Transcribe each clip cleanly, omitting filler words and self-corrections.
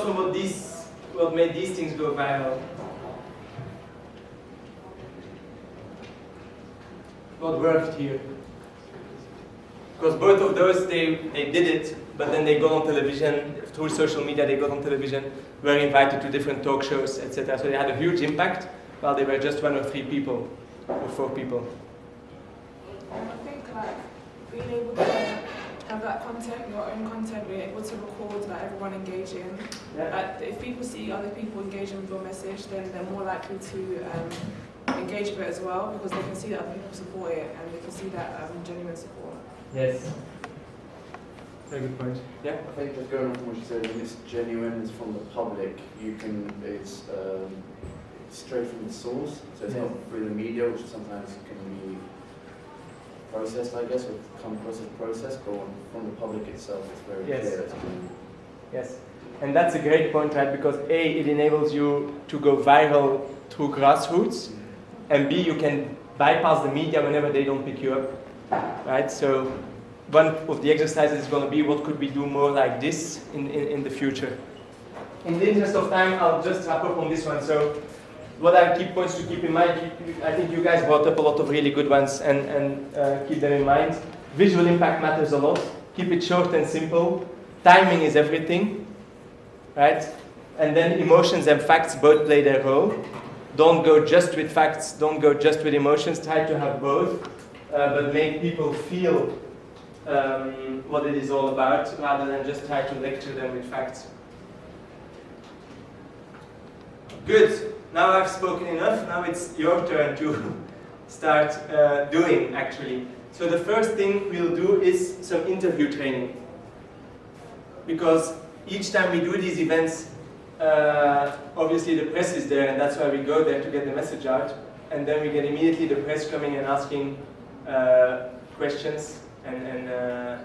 on what made these things go viral? What worked here? Because both of those, they did it, but then they got on television, through social media they got on television, were invited to different talk shows, etc. So they had a huge impact, while they were just 1 or 3 people, or 4 people. I think like being able to have that content, your own content, being able to record like everyone engaging. Yeah. If people see other people engaging with your message, then they're more likely to engage with it as well, because they can see that other people support it and they can see that genuine support. Yes. Very good point. Yeah. I think just going on from what you said, when it's genuine, it's from the public. It's straight from the source, so it's not through the media, which sometimes can be processed, I guess, or come across as processed. But from the public itself, it's very clear. It's genuine. Yes. And that's a great point, right? Because A, it enables you to go viral through grassroots, and B, you can bypass the media whenever they don't pick you up. Right, so one of the exercises is going to be what could we do more like this in the future. In the interest of time, I'll just wrap up on this one. So what are key points to keep in mind? I think you guys brought up a lot of really good ones, and keep them in mind. Visual impact matters a lot. Keep it short and simple. Timing is everything, right? And then emotions and facts both play their role. Don't go just with facts, don't go just with emotions, try to have both. But make people feel what it is all about, rather than just try to lecture them with facts. Good. Now I've spoken enough. Now it's your turn to start doing, actually. So the first thing we'll do is some interview training. Because each time we do these events, obviously the press is there, and that's why we go there to get the message out. And then we get immediately the press coming and asking questions and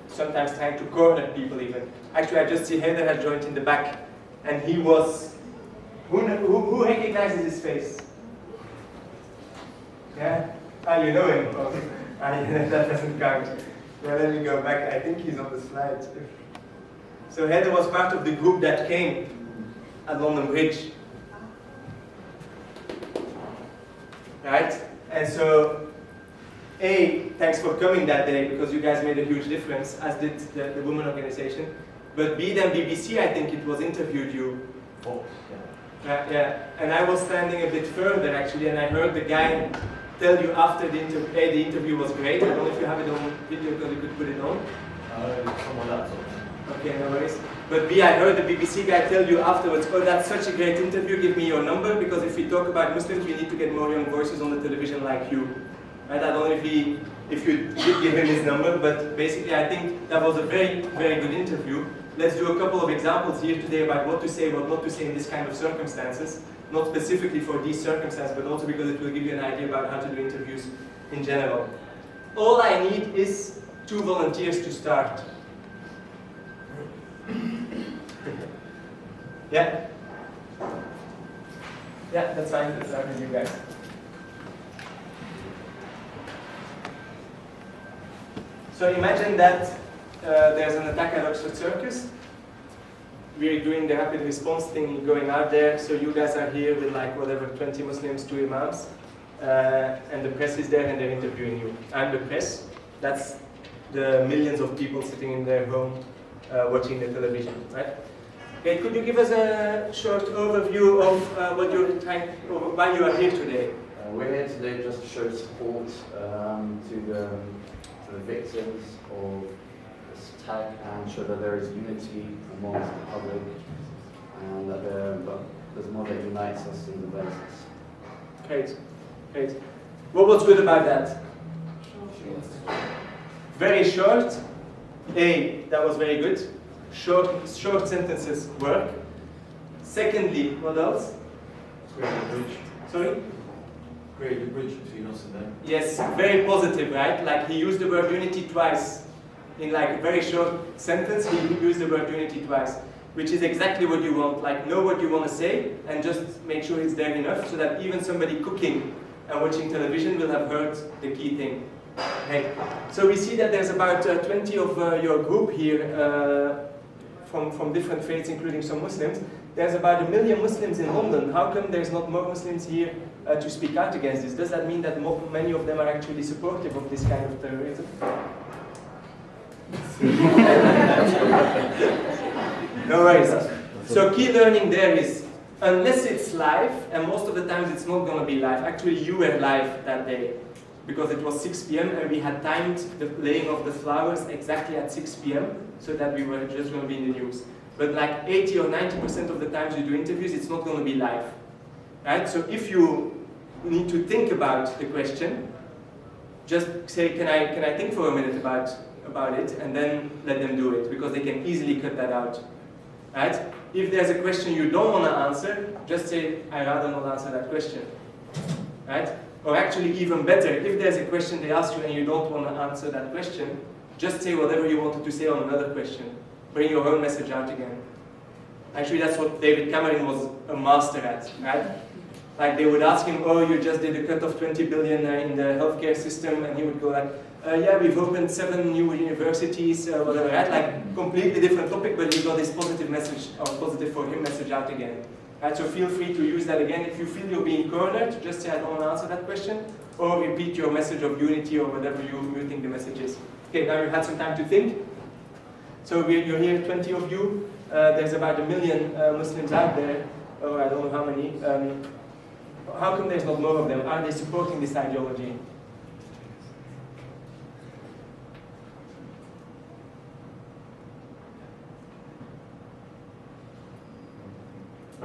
sometimes trying to corner people even. Actually, I just see Heather has joined in the back, and he was... Who recognizes his face? Yeah? Ah, you know him. Oh, that doesn't count. Yeah, let me go back. I think he's on the slide. So Heather was part of the group that came at London Bridge. Right? And so, A, thanks for coming that day, because you guys made a huge difference, as did the women organization. But B, then BBC, I think it was, interviewed you. Oh, Yeah, and I was standing a bit further actually, and I heard the guy tell you after the interview, A, the interview was great. I don't know if you have it on video because you could put it on. Someone else. Okay, no worries. But B, I heard the BBC guy tell you afterwards, oh, that's such a great interview, give me your number, because if we talk about Muslims, we need to get more young voices on the television like you. Right? I don't know if you did give him his number, but basically I think that was a very, very good interview. Let's do a couple of examples here today about what to say, what not to say in this kind of circumstances. Not specifically for these circumstances, but also because it will give you an idea about how to do interviews in general. All I need is 2 volunteers to start. Yeah? Yeah, that's fine. Let's start with you guys. So imagine that there's an attack at Oxford Circus. We're doing the rapid response thing, going out there. So you guys are here with like whatever, 20 Muslims, 2 imams. And the press is there and they're interviewing you. I'm the press. That's the millions of people sitting in their home watching the television, right? Okay, could you give us a short overview of what you're trying, or why you are here today? We're here today just to show support to the victims of this attack and show that there is unity amongst the public and that there's more that unites us in the basis. Great, great. What was good about that? Very short. A, that was very good. Short sentences work. Secondly, what else? Create a bridge. Sorry? Create a bridge between us and them. Yes, very positive, right? Like he used the word unity twice. In like a very short sentence, he used the word unity twice. Which is exactly what you want. Like know what you want to say and just make sure it's there enough so that even somebody cooking and watching television will have heard the key thing. Okay. So we see that there's about 20 of your group here from different faiths, including some Muslims. There's about 1 million Muslims in London. How come there's not more Muslims here to speak out against this? Does that mean that many of them are actually supportive of this kind of terrorism? No worries. So key learning there is, unless it's live, and most of the times it's not going to be live. Actually, you were live that day, because it was 6 p.m. and we had timed the laying of the flowers exactly at 6 p.m. so that we were just going to be in the news. But like 80 or 90% of the times you do interviews, it's not going to be live. Right? So if you need to think about the question, just say, can I think for a minute about it, and then let them do it, because they can easily cut that out. Right? If there's a question you don't want to answer, just say, I'd rather not answer that question. Right? Or actually, even better, if there's a question they ask you and you don't want to answer that question, just say whatever you wanted to say on another question. Bring your own message out again. Actually, that's what David Cameron was a master at, right? Like, they would ask him, oh, you just did a cut of 20 billion in the healthcare system, and he would go like, yeah, we've opened 7 new universities, whatever, right? Like, completely different topic, but he got this positive message, or positive for him message out again. Right, so feel free to use that again. If you feel you're being cornered, just say I don't want to answer that question, or repeat your message of unity or whatever you think the message is. Okay, now you've had some time to think. So you're here, 20 of you. There's about 1 million Muslims out there, or I don't know how many. How come there's not more of them? Are they supporting this ideology?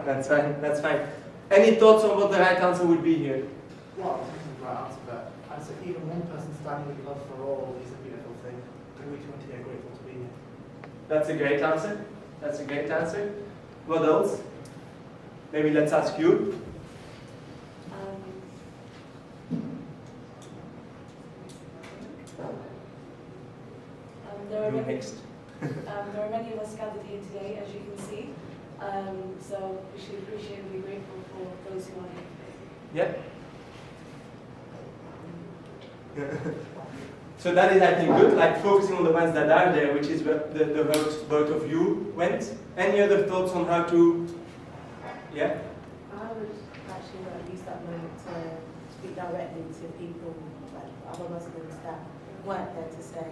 That's fine, that's fine. Any thoughts on what the right answer would be here? Well, I think it's the right answer, but I'd say even one person standing with love for all is a beautiful thing. And we 20 are grateful to be here. That's a great answer. That's a great answer. What else? Maybe let's ask you. There are many of us gathered here today, as you can see. So we should appreciate and be grateful for those who are here. Yeah. So that is, I think, good. Like focusing on the ones that are there, which is where the vote of you went. Any other thoughts on how to? Yeah. I would actually use that moment to speak directly to people, like other Muslims that weren't there to say,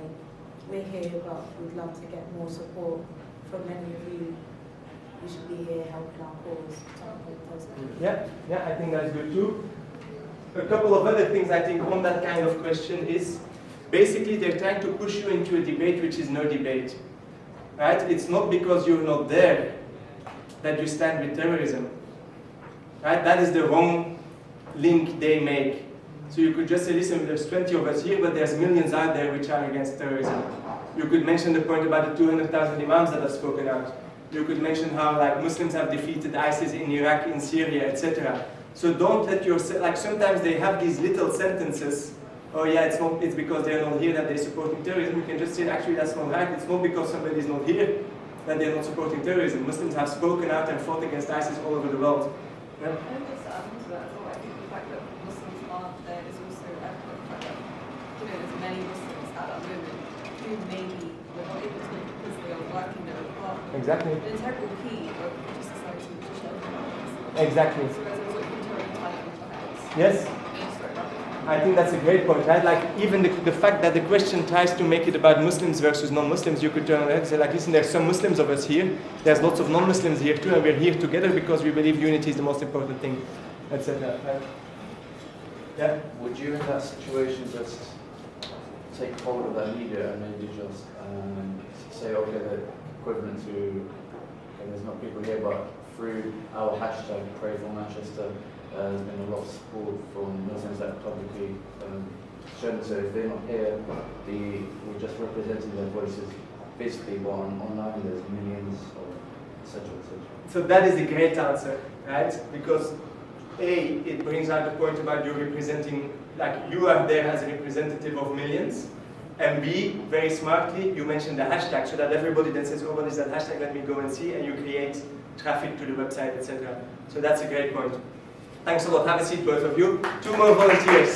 we're here, but we'd love to get more support from many of you. We should be here helping our cause. Yeah, I think that's good too. A couple of other things I think on that kind of question is, basically they're trying to push you into a debate which is no debate. Right? It's not because you're not there that you stand with terrorism. Right? That is the wrong link they make. So you could just say, listen, there's 20 of us here, but there's millions out there which are against terrorism. You could mention the point about the 200,000 imams that have spoken out. You could mention how like Muslims have defeated ISIS in Iraq, in Syria, etc. So don't let yourself, like sometimes they have these little sentences, oh yeah, it's because they're not here that they're supporting terrorism. You can just say, actually that's not right. It's not because somebody is not here that they're not supporting terrorism. Muslims have spoken out and fought against ISIS all over the world. Yeah? I think just to add on to that as well, I think the fact that Muslims aren't there is also evident. The fact that there's many Muslims at that moment who maybe were not able to because they are working their own part. Exactly. An integral key of British society which is shared. Exactly. So there's also integral type of facts. Yes. I think that's a great point, right? Like even the fact that the question tries to make it about Muslims versus non-Muslims, you could turn around and say like, listen, there's some Muslims of us here, there's lots of non-Muslims here too, and we're here together because we believe unity is the most important thing, etc. Yeah? Would you in that situation just take hold of that media and maybe just say, okay, the equivalent to, okay, there's not people here, but through our hashtag Pray for Manchester, there's been a lot of support from Muslims that have publicly shown, so if they're not here, we're just representing their voices physically, but online there's millions of etc. etc. So that is a great answer, right? Because A, it brings out the point about you representing, like you are there as a representative of millions, and B, very smartly, you mentioned the hashtag, so that everybody then says, oh, what is that hashtag, let me go and see, and you create traffic to the website, etc. So that's a great point. Thanks a lot. Have a seat, both of you. 2 more volunteers.